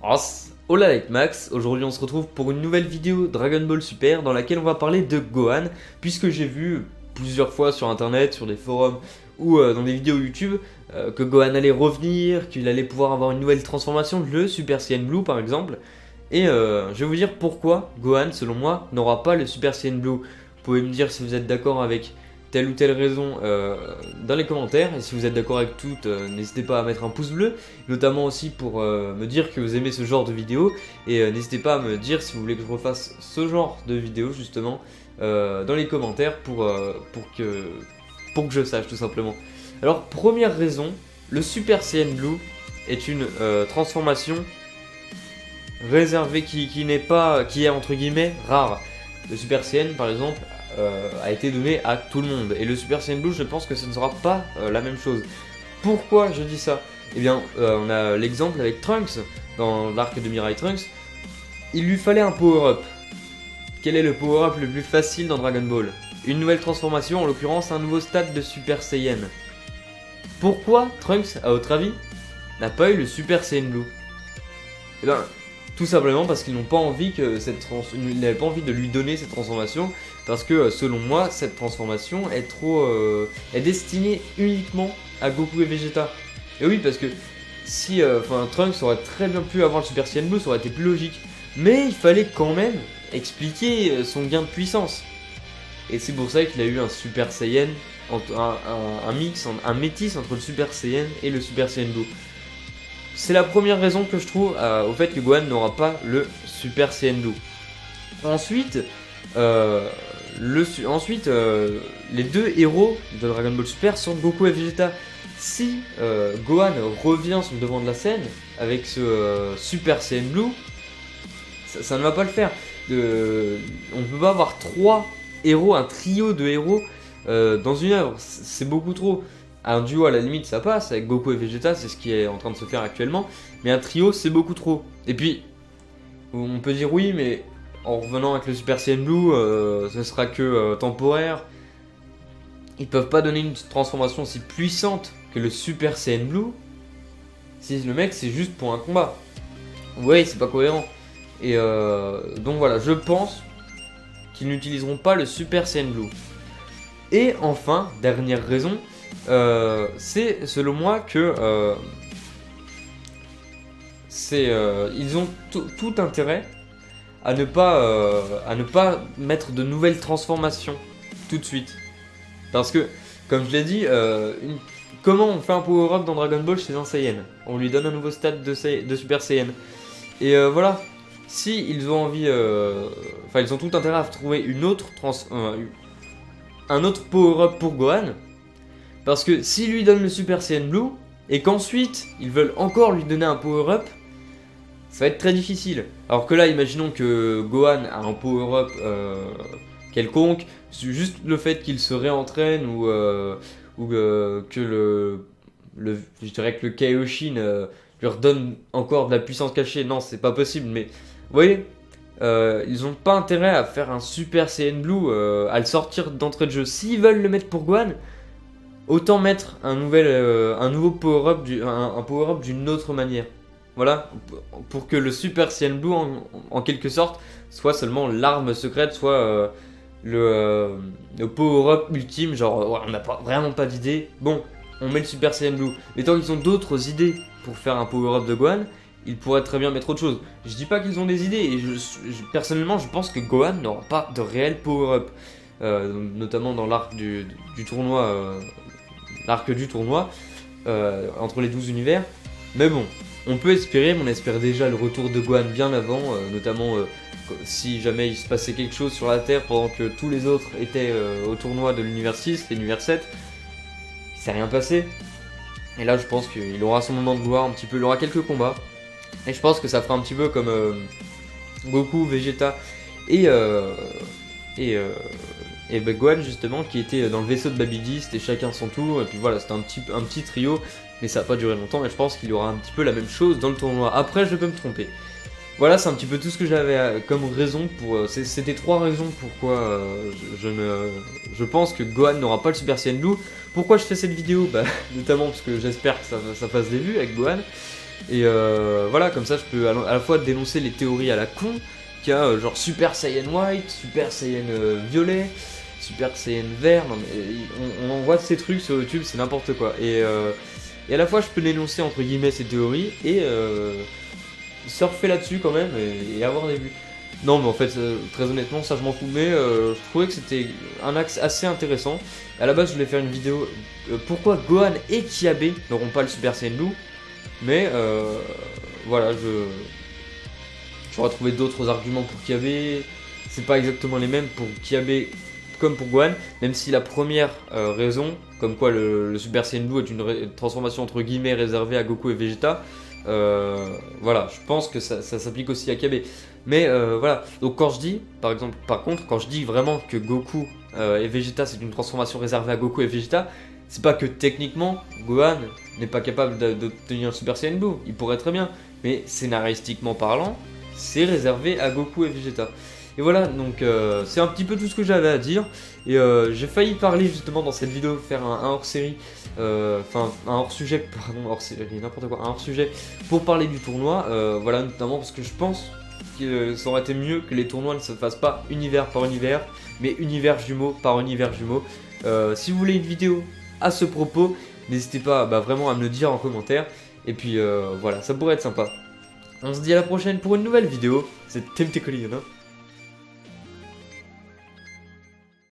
Hola avec Max, aujourd'hui on se retrouve pour une nouvelle vidéo Dragon Ball Super dans laquelle on va parler de Gohan, puisque j'ai vu plusieurs fois sur internet, sur des forums ou dans des vidéos YouTube que Gohan allait revenir, qu'il allait pouvoir avoir une nouvelle transformation, le Super Saiyan Blue par exemple. Et je vais vous dire pourquoi Gohan, selon moi, n'aura pas le Super Saiyan Blue. Vous pouvez me dire si vous êtes d'accord avec telle ou telle raison dans les commentaires, et si vous êtes d'accord avec toutes, n'hésitez pas à mettre un pouce bleu, notamment aussi pour me dire que vous aimez ce genre de vidéo, et n'hésitez pas à me dire si vous voulez que je refasse ce genre de vidéo justement dans les commentaires pour que je sache tout simplement. Alors première raison, le Super Saiyan Blue est une transformation réservée qui est entre guillemets rare. Le Super Saiyan par exemple a été donné à tout le monde. Et le Super Saiyan Blue, je pense que ce ne sera pas la même chose. Pourquoi je dis ça? Eh bien, on a l'exemple avec Trunks, dans l'arc de Mirai Trunks. Il lui fallait un power-up. Quel est le power-up le plus facile dans Dragon Ball? Une nouvelle transformation, en l'occurrence un nouveau stade de Super Saiyan. Pourquoi Trunks, à votre avis, n'a pas eu le Super Saiyan Blue? Eh bien, tout simplement parce qu'ils n'ont pas envie ils n'avaient pas envie de lui donner cette transformation, parce que selon moi cette transformation est destinée uniquement à Goku et Vegeta. Et oui, parce que si Trunks aurait très bien pu avoir le Super Saiyan Blue, ça aurait été plus logique. Mais il fallait quand même expliquer son gain de puissance. Et c'est pour ça qu'il a eu un Super Saiyan, un métis entre le Super Saiyan et le Super Saiyan Blue. C'est la première raison que je trouve au fait que Gohan n'aura pas le Super Saiyan Blue. Ensuite, les deux héros de Dragon Ball Super sont Goku et Vegeta. Si Gohan revient sur le devant de la scène avec ce Super Saiyan Blue, ça ne va pas le faire. On ne peut pas avoir trois héros, un trio de héros dans une œuvre. C'est beaucoup trop. Un duo à la limite ça passe, avec Goku et Vegeta, c'est ce qui est en train de se faire actuellement, mais un trio c'est beaucoup trop. Et puis, on peut dire oui, mais en revenant avec le Super Saiyan Blue, ce sera que temporaire. Ils peuvent pas donner une transformation aussi puissante que le Super Saiyan Blue si le mec c'est juste pour un combat. Ouais, c'est pas cohérent. Et donc voilà, je pense qu'ils n'utiliseront pas le Super Saiyan Blue. Et enfin, dernière raison, c'est selon moi que ils ont tout intérêt à ne pas mettre de nouvelles transformations tout de suite. Parce que, comme je l'ai dit, comment on fait un power-up dans Dragon Ball chez un Saiyan? On lui donne un nouveau stade de Super Saiyan. Et voilà, si ils ont envie, ils ont tout intérêt à trouver un autre power-up pour Gohan. Parce que s'ils lui donnent le Super Saiyan Blue, et qu'ensuite ils veulent encore lui donner un power-up, ça va être très difficile. Alors que là, imaginons que Gohan a un power-up quelconque, juste le fait qu'il se réentraîne ou que je dirais que le Kaioshin lui redonne encore de la puissance cachée. Non, c'est pas possible, mais vous voyez, ils ont pas intérêt à faire un Super Saiyan Blue, à le sortir d'entrée de jeu. S'ils veulent le mettre pour Gohan, autant mettre un nouveau power-up, un power-up d'une autre manière. Voilà, pour que le Super Saiyan Blue, en quelque sorte, soit seulement l'arme secrète, soit le power-up ultime, genre ouais, on n'a vraiment pas d'idée. Bon, on met le Super Saiyan Blue. Mais tant qu'ils ont d'autres idées pour faire un power-up de Gohan, ils pourraient très bien mettre autre chose. Je dis pas qu'ils ont des idées, et personnellement je pense que Gohan n'aura pas de réel power-up. Notamment dans l'arc du tournoi, entre les 12 univers. Mais bon, on peut espérer, mais on espère déjà le retour de Gohan bien avant, notamment si jamais il se passait quelque chose sur la Terre pendant que tous les autres étaient au tournoi de l'univers 6, l'univers 7. Il s'est rien passé. Et là je pense qu'il aura son moment de gloire un petit peu, il aura quelques combats. Et je pense que ça fera un petit peu comme Goku, Vegeta et Gohan justement, qui était dans le vaisseau de Babidi, c'était chacun son tour, et puis voilà, c'était un petit trio, mais ça n'a pas duré longtemps, et je pense qu'il y aura un petit peu la même chose dans le tournoi. Après, je peux me tromper. Voilà, c'est un petit peu tout ce que j'avais comme raison pour... C'était trois raisons pourquoi je pense que Gohan n'aura pas le Super Saiyan Blue. Pourquoi je fais cette vidéo? Notamment parce que j'espère que ça fasse des vues avec Gohan. Et voilà, comme ça je peux à la fois dénoncer les théories à la con, qu'il y a genre Super Saiyan White, Super Saiyan Violet, Super Saiyan Vert, non mais on en voit ces trucs sur YouTube, c'est n'importe quoi. Et à la fois je peux dénoncer entre guillemets ces théories et surfer là-dessus quand même et avoir des vues. Non mais en fait très honnêtement ça je m'en fous, mais je trouvais que c'était un axe assez intéressant. À la base je voulais faire une vidéo pourquoi Gohan et Kiabe n'auront pas le Super Saiyan Blue, mais voilà, j'aurais trouvé d'autres arguments pour Kiabe. C'est pas exactement les mêmes pour Kiabe comme pour Gohan, même si la première raison, comme quoi le Super Saiyan Blue est une transformation entre guillemets réservée à Goku et Vegeta, voilà, je pense que ça s'applique aussi à Kiabe. Mais voilà, donc quand je dis, par contre, quand je dis vraiment que Goku et Vegeta c'est une transformation réservée à Goku et Vegeta, c'est pas que techniquement Gohan n'est pas capable d'obtenir le Super Saiyan Blue, il pourrait très bien, mais scénaristiquement parlant, c'est réservé à Goku et Vegeta. Et voilà, donc c'est un petit peu tout ce que j'avais à dire. Et j'ai failli parler justement dans cette vidéo, faire un hors-série, enfin un hors-sujet, pardon, hors-série, n'importe quoi, un hors-sujet pour parler du tournoi. Voilà, notamment parce que je pense que ça aurait été mieux que les tournois ne se fassent pas univers par univers, mais univers jumeau par univers jumeau. Si vous voulez une vidéo à ce propos, n'hésitez pas vraiment à me le dire en commentaire. Et puis voilà, ça pourrait être sympa. On se dit à la prochaine pour une nouvelle vidéo. C'est Team Tekoli, hein.